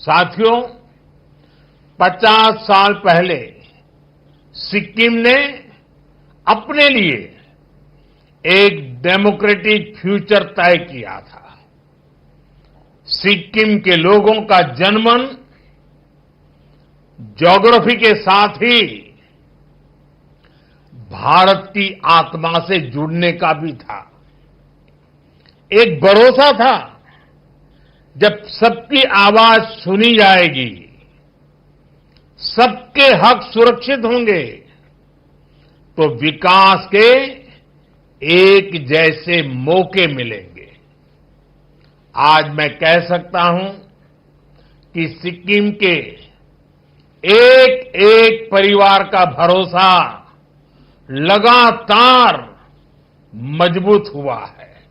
साथियों, 50 साल पहले सिक्किम ने अपने लिए एक डेमोक्रेटिक फ्यूचर तय किया था। सिक्किम के लोगों का जनमन ज्योग्राफी के साथ ही भारत की आत्मा से जुड़ने का भी था। एक भरोसा था, जब सबकी आवाज सुनी जाएगी, सबके हक सुरक्षित होंगे, तो विकास के एक जैसे मौके मिलेंगे। आज मैं कह सकता हूं कि सिक्किम के एक एक परिवार का भरोसा लगातार मजबूत हुआ है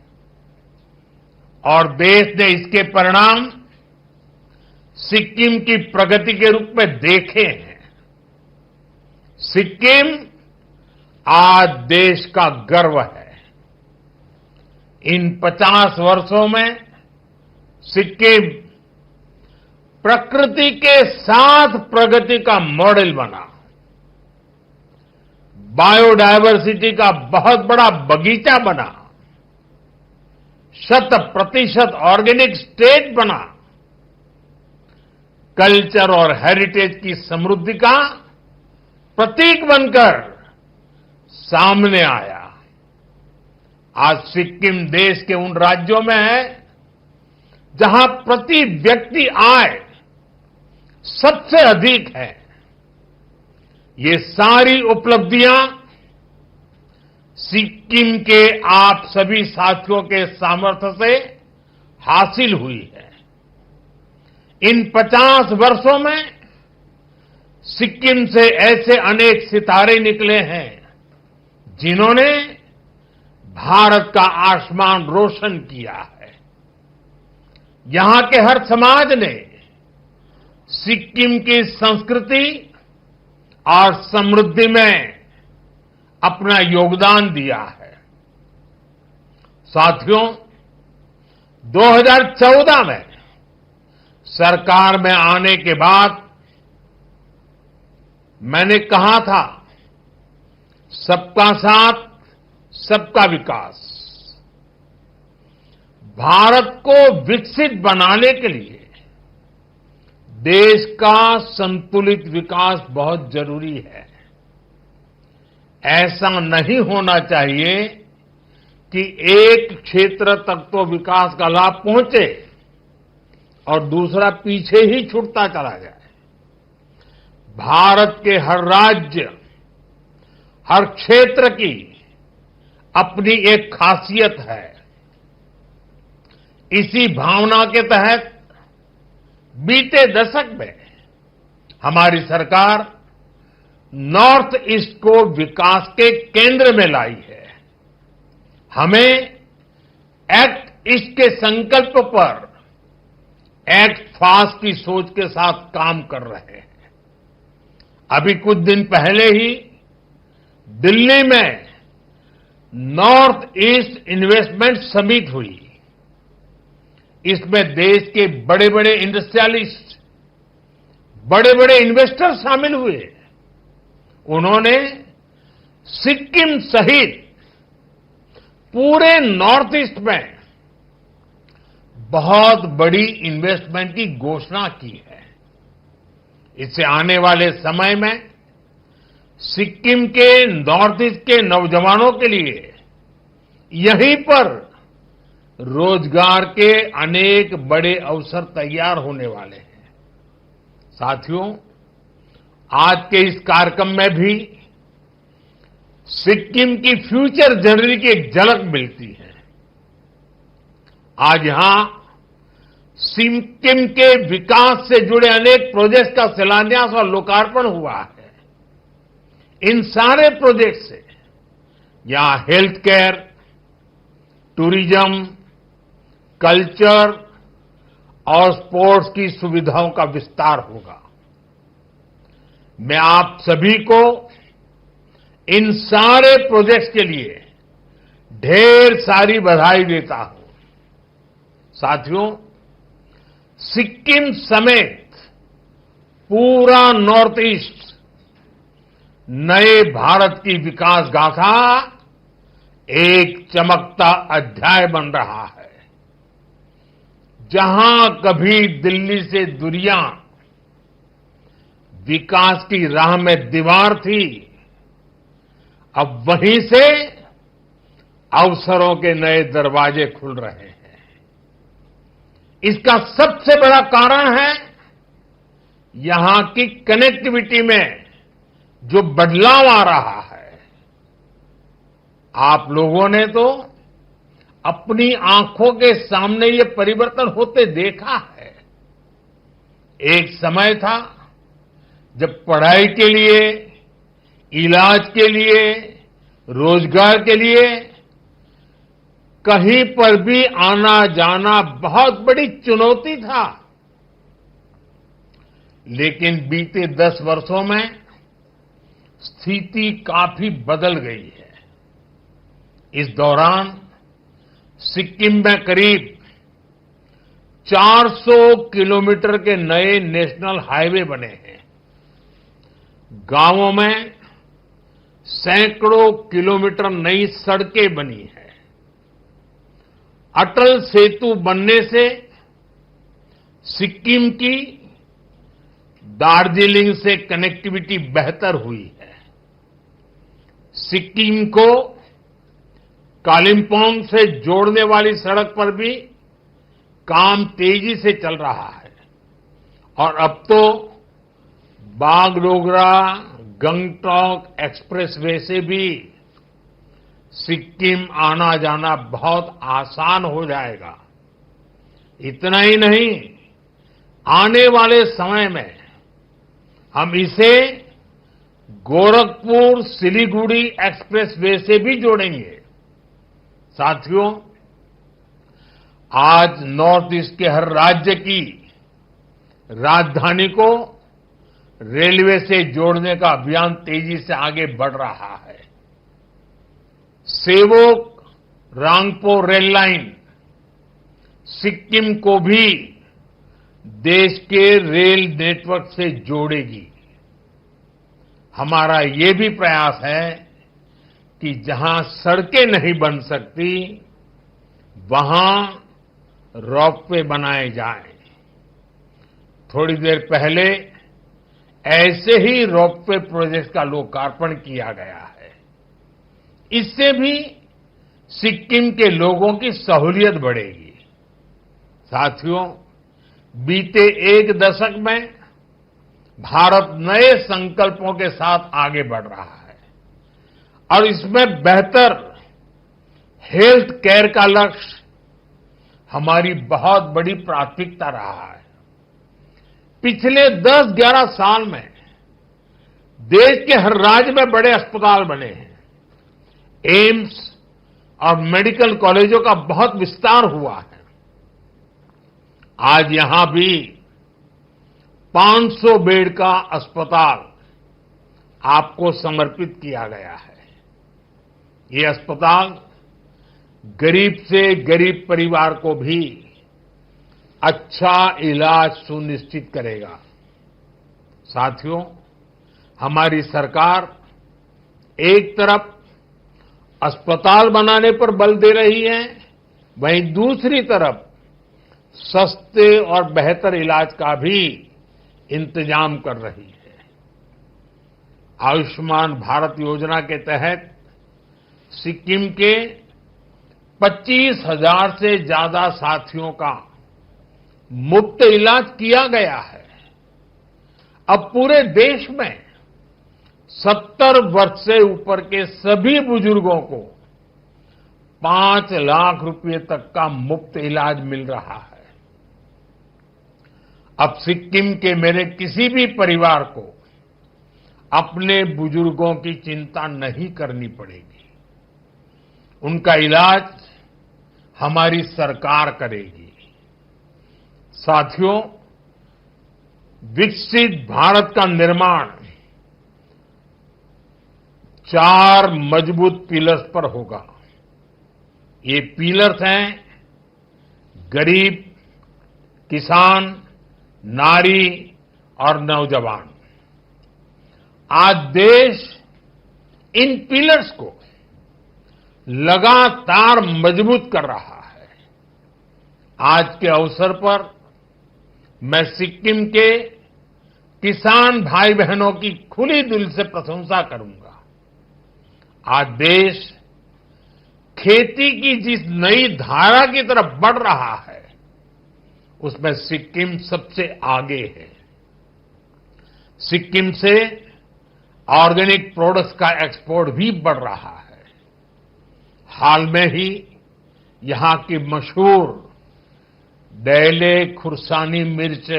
और देश ने इसके परिणाम सिक्किम की प्रगति के रूप में देखे हैं। सिक्किम आज देश का गर्व है। इन 50 वर्षों में सिक्किम प्रकृति के साथ प्रगति का मॉडल बना। बायोडायवर्सिटी का बहुत बड़ा बगीचा बना। 100% ऑर्गेनिक स्टेट बना। कल्चर और हेरिटेज की समृद्धि का प्रतीक बनकर सामने आया। आज सिक्किम देश के उन राज्यों में है जहां प्रति व्यक्ति आय सबसे अधिक है। ये सारी उपलब्धियां सिक्किम के आप सभी साथियों के सामर्थ्य से हासिल हुई है। इन 50 वर्षों में सिक्किम से ऐसे अनेक सितारे निकले हैं जिन्होंने भारत का आसमान रोशन किया है। यहां के हर समाज ने सिक्किम की संस्कृति और समृद्धि में अपना योगदान दिया है। साथियों, 2014 में सरकार में आने के बाद मैंने कहा था, सबका साथ सबका विकास। भारत को विकसित बनाने के लिए देश का संतुलित विकास बहुत जरूरी है। ऐसा नहीं होना चाहिए कि एक क्षेत्र तक तो विकास का लाभ पहुंचे और दूसरा पीछे ही छूटता चला जाए। भारत के हर राज्य, हर क्षेत्र की अपनी एक खासियत है। इसी भावना के तहत बीते दशक में हमारी सरकार नॉर्थ ईस्ट को विकास के केंद्र में लाई है। हमें एक्ट ईस्ट के संकल्प पर एक्ट फास्ट की सोच के साथ काम कर रहे हैं। अभी कुछ दिन पहले ही दिल्ली में नॉर्थ ईस्ट इन्वेस्टमेंट समिट हुई। इसमें देश के बड़े बड़े इंडस्ट्रियलिस्ट, बड़े बड़े इन्वेस्टर शामिल हुए। उन्होंने सिक्किम सहित पूरे नॉर्थ ईस्ट में बहुत बड़ी इन्वेस्टमेंट की घोषणा की है। इससे आने वाले समय में सिक्किम के नॉर्थ ईस्ट के नौजवानों के लिए यहीं पर रोजगार के अनेक बड़े अवसर तैयार होने वाले हैं। साथियों, आज के इस कार्यक्रम में भी सिक्किम की फ्यूचर जर्नी की एक झलक मिलती है। आज यहां सिक्किम के विकास से जुड़े अनेक प्रोजेक्ट्स का शिलान्यास और लोकार्पण हुआ है। इन सारे प्रोजेक्ट से यहां हेल्थ केयर, टूरिज्म, कल्चर और स्पोर्ट्स की सुविधाओं का विस्तार होगा। मैं आप सभी को इन सारे प्रोजेक्ट्स के लिए ढेर सारी बधाई देता हूं। साथियों, सिक्किम समेत पूरा नॉर्थ ईस्ट नए भारत की विकास गाथा एक चमकता अध्याय बन रहा है। जहां कभी दिल्ली से दूरियां विकास की राह में दीवार थी, अब वहीं से अवसरों के नए दरवाजे खुल रहे हैं। इसका सबसे बड़ा कारण है यहां की कनेक्टिविटी में जो बदलाव आ रहा है। आप लोगों ने तो अपनी आंखों के सामने ये परिवर्तन होते देखा है। एक समय था जब पढ़ाई के लिए, इलाज के लिए, रोजगार के लिए कहीं पर भी आना जाना बहुत बड़ी चुनौती था। लेकिन बीते 10 वर्षों में स्थिति काफी बदल गई है। इस दौरान सिक्किम में करीब 400 किलोमीटर के नए नेशनल हाईवे बने हैं। गांवों में सैकड़ों किलोमीटर नई सड़कें बनी हैं। अटल सेतु बनने से सिक्किम की दार्जिलिंग से कनेक्टिविटी बेहतर हुई है। सिक्किम को कालिम्पोंग से जोड़ने वाली सड़क पर भी काम तेजी से चल रहा है और अब तो बागडोगरा गंगटोक एक्सप्रेसवे से भी सिक्किम आना जाना बहुत आसान हो जाएगा। इतना ही नहीं, आने वाले समय में हम इसे गोरखपुर सिलीगुड़ी एक्सप्रेसवे से भी जोड़ेंगे। साथियों, आज नॉर्थ ईस्ट के हर राज्य की राजधानी को रेलवे से जोड़ने का अभियान तेजी से आगे बढ़ रहा है। सेवोक रांगपो रेल लाइन सिक्किम को भी देश के रेल नेटवर्क से जोड़ेगी। हमारा ये भी प्रयास है कि जहां सड़कें नहीं बन सकती, वहां रोपवे बनाए जाएं। थोड़ी देर पहले ऐसे ही रोपवे प्रोजेक्ट का लोकार्पण किया गया है। इससे भी सिक्किम के लोगों की सहूलियत बढ़ेगी। साथियों, बीते एक दशक में भारत नए संकल्पों के साथ आगे बढ़ रहा है और इसमें बेहतर हेल्थ केयर का लक्ष्य हमारी बहुत बड़ी प्राथमिकता रहा है। पिछले 10-11 साल में देश के हर राज्य में बड़े अस्पताल बने हैं। एम्स और मेडिकल कॉलेजों का बहुत विस्तार हुआ है। आज यहां भी 500 बेड का अस्पताल आपको समर्पित किया गया है। ये अस्पताल गरीब से गरीब परिवार को भी अच्छा इलाज सुनिश्चित करेगा। साथियों, हमारी सरकार एक तरफ अस्पताल बनाने पर बल दे रही है, वहीं दूसरी तरफ सस्ते और बेहतर इलाज का भी इंतजाम कर रही है। आयुष्मान भारत योजना के तहत सिक्किम के 25,000 से ज्यादा साथियों का मुफ्त इलाज किया गया है। अब पूरे देश में 70 वर्ष से ऊपर के सभी बुजुर्गों को 5 लाख रुपए तक का मुफ्त इलाज मिल रहा है। अब सिक्किम के मेरे किसी भी परिवार को अपने बुजुर्गों की चिंता नहीं करनी पड़ेगी। उनका इलाज हमारी सरकार करेगी। साथियों, विकसित भारत का निर्माण 4 मजबूत पिलर्स पर होगा। ये पिलर्स हैं गरीब, किसान, नारी और नौजवान। आज देश इन पिलर्स को लगातार मजबूत कर रहा है। आज के अवसर पर मैं सिक्किम के किसान भाई बहनों की खुली दिल से प्रशंसा करूंगा। आज देश खेती की जिस नई धारा की तरफ बढ़ रहा है, उसमें सिक्किम सबसे आगे है। सिक्किम से ऑर्गेनिक प्रोडक्ट्स का एक्सपोर्ट भी बढ़ रहा है। हाल में ही यहां की मशहूर डैले खुरसानी मिर्च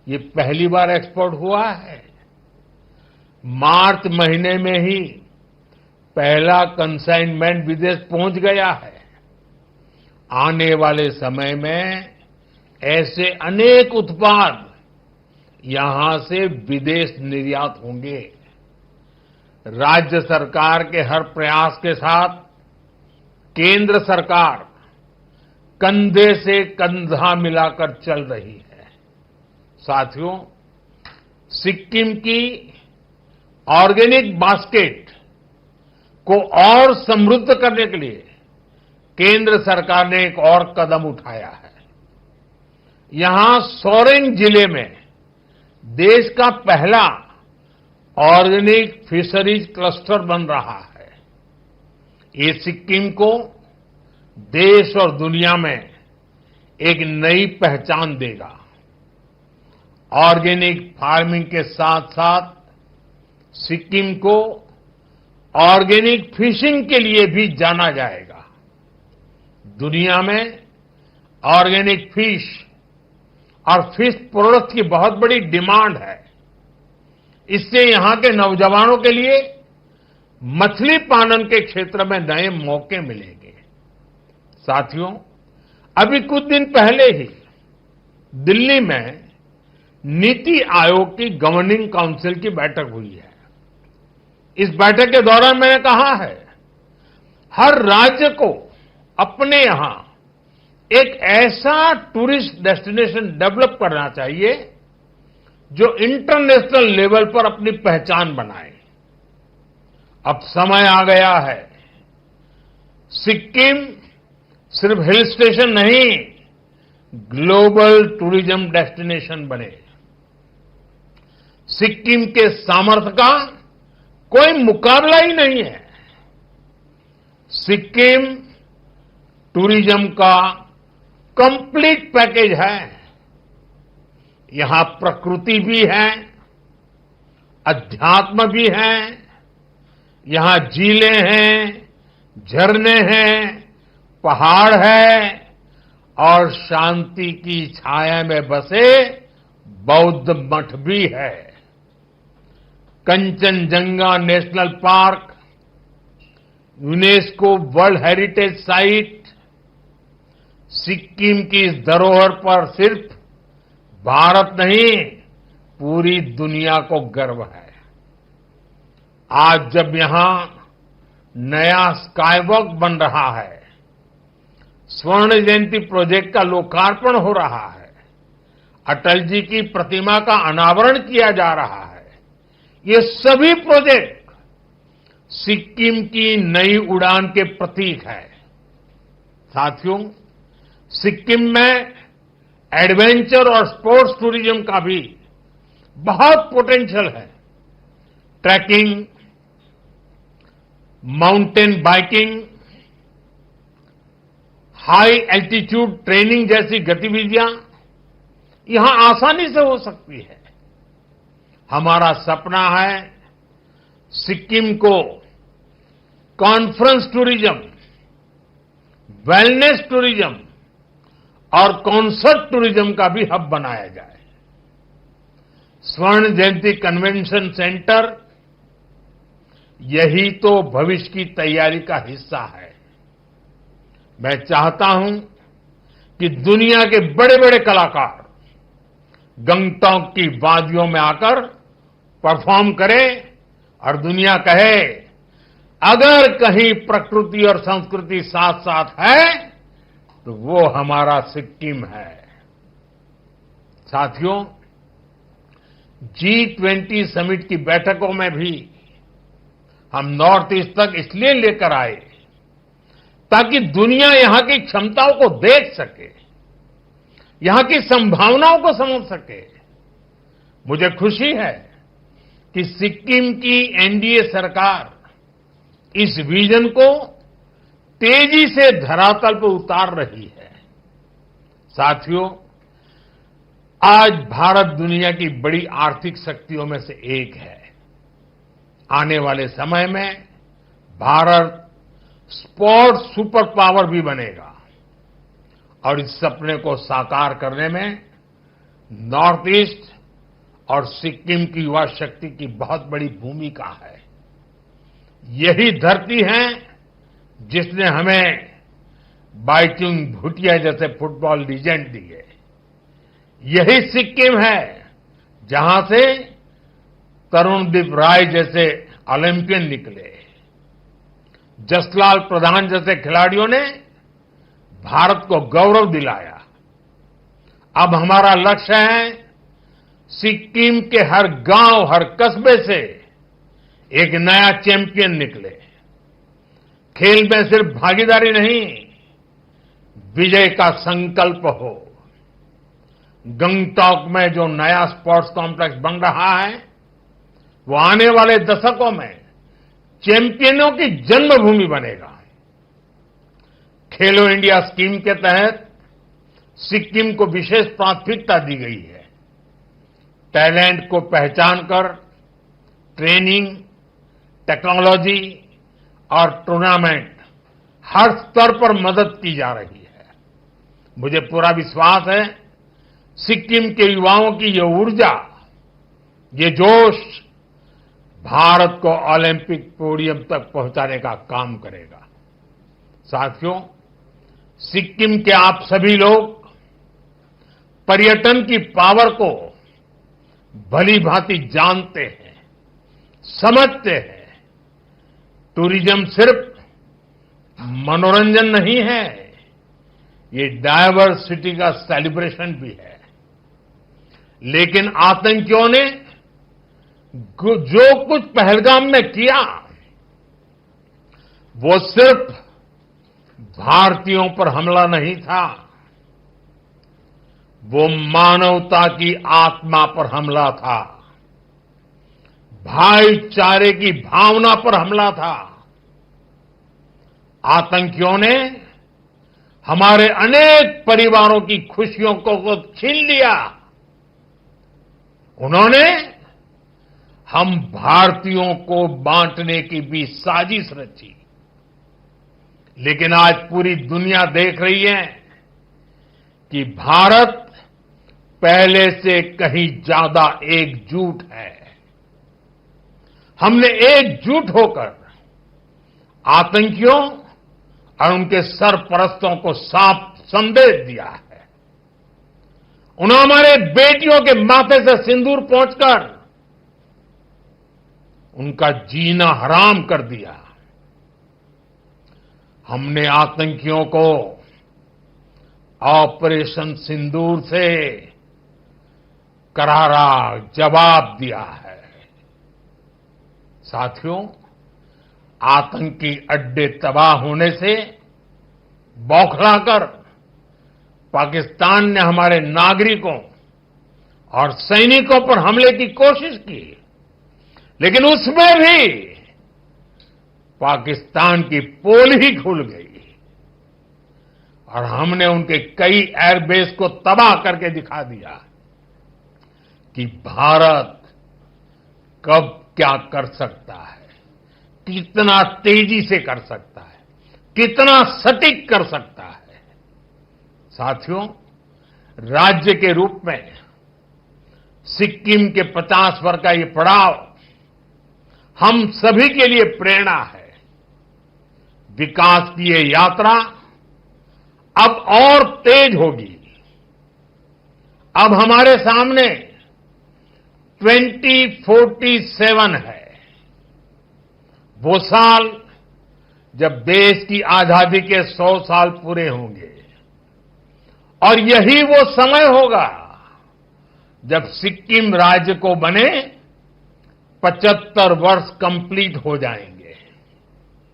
ये पहली बार एक्सपोर्ट हुआ है। मार्च महीने में ही पहला कंसाइनमेंट विदेश पहुंच गया है। आने वाले समय में ऐसे अनेक उत्पाद यहां से विदेश निर्यात होंगे। राज्य सरकार के हर प्रयास के साथ केंद्र सरकार कंधे से कंधा मिलाकर चल रही है। साथियों, सिक्किम की ऑर्गेनिक बास्केट को और समृद्ध करने के लिए केंद्र सरकार ने एक और कदम उठाया है। यहां सोरेंग जिले में देश का पहला ऑर्गेनिक फिशरीज क्लस्टर बन रहा है। ये सिक्किम को देश और दुनिया में एक नई पहचान देगा। ऑर्गेनिक फार्मिंग के साथ साथ सिक्किम को ऑर्गेनिक फिशिंग के लिए भी जाना जाएगा। दुनिया में ऑर्गेनिक फिश और फिश प्रोडक्ट की बहुत बड़ी डिमांड है। इससे यहां के नौजवानों के लिए मछली पालन के क्षेत्र में नए मौके मिलेंगे। साथियों, अभी कुछ दिन पहले ही दिल्ली में नीति आयोग की गवर्निंग काउंसिल की बैठक हुई है। इस बैठक के दौरान मैंने कहा है, हर राज्य को अपने यहां एक ऐसा टूरिस्ट डेस्टिनेशन डेवलप करना चाहिए जो इंटरनेशनल लेवल पर अपनी पहचान बनाए। अब समय आ गया है, सिक्किम सिर्फ हिल स्टेशन नहीं, ग्लोबल टूरिज्म डेस्टिनेशन बने। सिक्किम के सामर्थ्य का कोई मुकाबला ही नहीं है। सिक्किम टूरिज्म का कंप्लीट पैकेज है। यहां प्रकृति भी है, अध्यात्म भी है, यहां झीलें हैं, झरने हैं, पहाड़ है और शांति की छाया में बसे बौद्ध मठ भी है। Kanchenjunga national park, UNESCO world heritage site, Sikkim की इस धरोहर पर सिर्फ भारत नहीं, पूरी दुनिया को गर्व है। आज जब यहां नया स्काईवॉक बन रहा है, स्वर्ण जयंती प्रोजेक्ट का लोकार्पण हो रहा है, अटल जी की प्रतिमा का अनावरण किया जा रहा है, ये सभी प्रोजेक्ट सिक्किम की नई उड़ान के प्रतीक है। साथियों, सिक्किम में एडवेंचर और स्पोर्ट्स टूरिज्म का भी बहुत पोटेंशियल है। Trekking, mountain biking, high altitude training जैसी गतिविधियां यहां आसानी से हो सकती है। हमारा सपना है सिक्किम को कॉन्फ्रेंस टूरिज्म, वेलनेस टूरिज्म और कॉन्सर्ट टूरिज्म का भी हब बनाया जाए। स्वर्ण जयंती कन्वेंशन सेंटर यही तो भविष्य की तैयारी का हिस्सा है। मैं चाहता हूं कि दुनिया के बड़े बड़े कलाकार गंगटोक की वादियों में आकर परफॉर्म करें और दुनिया कहे, अगर कहीं प्रकृति और संस्कृति साथ साथ है तो वो हमारा सिक्किम है। साथियों, G20 समिट की बैठकों में भी हम नॉर्थ ईस्ट तक इसलिए लेकर आए ताकि दुनिया यहां की क्षमताओं को देख सके, यहां की संभावनाओं को समझ सके। मुझे खुशी है कि सिक्किम की एनडीए सरकार इस विजन को तेजी से धरातल पर उतार रही है। साथियों, आज भारत दुनिया की बड़ी आर्थिक शक्तियों में से एक है। आने वाले समय में भारत स्पोर्ट्स सुपर पावर भी बनेगा और इस सपने को साकार करने में नॉर्थ ईस्ट और सिक्किम की युवा शक्ति की बहुत बड़ी भूमिका है। यही धरती है जिसने हमें बाइचुंग भूटिया जैसे फुटबॉल लीजेंड दिए। यही सिक्किम है जहां से तरुणदीप राय जैसे ओलंपियन निकले। जसलाल प्रधान जैसे खिलाड़ियों ने भारत को गौरव दिलाया। अब हमारा लक्ष्य है सिक्किम के हर गांव, हर कस्बे से एक नया चैंपियन निकले। खेल में सिर्फ भागीदारी नहीं, विजय का संकल्प हो। गंगटॉक में जो नया स्पोर्ट्स कॉम्प्लेक्स बन रहा है वो आने वाले दशकों में चैंपियनों की जन्मभूमि बनेगा। खेलो इंडिया स्कीम के तहत सिक्किम को विशेष प्राथमिकता दी गई है। टैलेंट को पहचान कर ट्रेनिंग, टेक्नोलॉजी और टूर्नामेंट हर स्तर पर मदद की जा रही है। मुझे पूरा विश्वास है सिक्किम के युवाओं की ये ऊर्जा, ये जोश भारत को ओलंपिक पोडियम तक पहुंचाने का काम करेगा। साथियों, सिक्किम के आप सभी लोग पर्यटन की पावर को भली भांति जानते हैं, समझते हैं। टूरिज्म सिर्फ मनोरंजन नहीं है, ये डायवर्सिटी का सेलिब्रेशन भी है। लेकिन आतंकियों ने जो कुछ पहलगाम में किया वो सिर्फ भारतीयों पर हमला नहीं था, वो मानवता की आत्मा पर हमला था, भाईचारे की भावना पर हमला था। आतंकियों ने हमारे अनेक परिवारों की खुशियों को छीन लिया। उन्होंने हम भारतीयों को बांटने की भी साजिश रची। लेकिन आज पूरी दुनिया देख रही है कि भारत पहले से कहीं ज्यादा एकजुट है। हमने एकजुट होकर आतंकियों और उनके सरपरस्तों को साफ संदेश दिया है। उन्होंने हमारे बेटियों के माथे से सिंदूर पहुंचकर उनका जीना हराम कर दिया। हमने आतंकियों को ऑपरेशन सिंदूर से करारा जवाब दिया है। साथियों, आतंकी अड्डे तबाह होने से बौखलाकर पाकिस्तान ने हमारे नागरिकों और सैनिकों पर हमले की कोशिश की, लेकिन उसमें भी पाकिस्तान की पोल ही खुल गई और हमने उनके कई एयरबेस को तबाह करके दिखा दिया कि भारत कब क्या कर सकता है, कितना तेजी से कर सकता है, कितना सटीक कर सकता है। साथियों, राज्य के रूप में सिक्किम के 50 वर्ष का ये पड़ाव हम सभी के लिए प्रेरणा है। विकास की ये यात्रा अब और तेज होगी। अब हमारे सामने 2047 है, वो साल जब देश की आजादी के 100 साल पूरे होंगे और यही वो समय होगा जब सिक्किम राज्य को बने 75 वर्ष कंप्लीट हो जाएंगे।